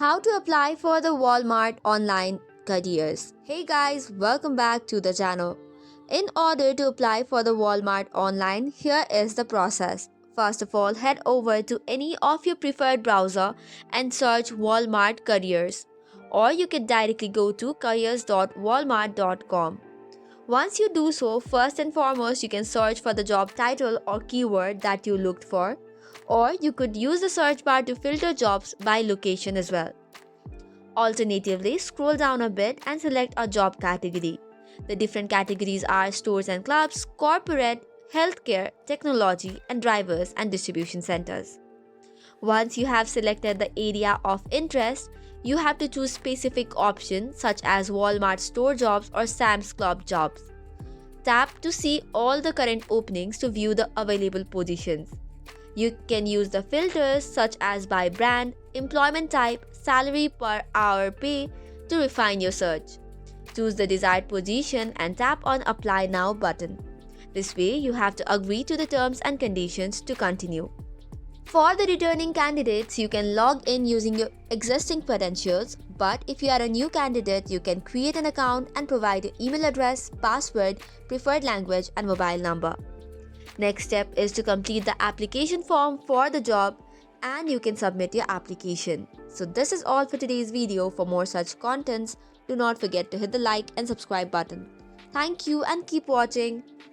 How to apply for the Walmart online careers. Hey guys, welcome back to the channel. In order to apply for the Walmart online, here is the process. First of all, head over to any of your preferred browser and search Walmart careers. Or you can directly go to careers.walmart.com. Once you do so, first and foremost, you can search for the job title or keyword that you looked for, or you could use the search bar to filter jobs by location as well. Alternatively, scroll down a bit and select a job category. The different categories are stores and clubs, corporate, healthcare, technology, and drivers and distribution centers. Once you have selected the area of interest, you have to choose specific options such as Walmart store jobs or Sam's Club jobs. Tap to see all the current openings to view the available positions. You can use the filters such as by brand, employment type, salary per hour pay to refine your search. Choose the desired position and tap on Apply Now button. This way, you have to agree to the terms and conditions to continue. For the returning candidates, you can log in using your existing credentials, but if you are a new candidate, you can create an account and provide your email address, password, preferred language, and mobile number. Next step is to complete the application form for the job and you can submit your application. So this is all for today's video. For more such contents, do not forget to hit the like and subscribe button. Thank you and keep watching.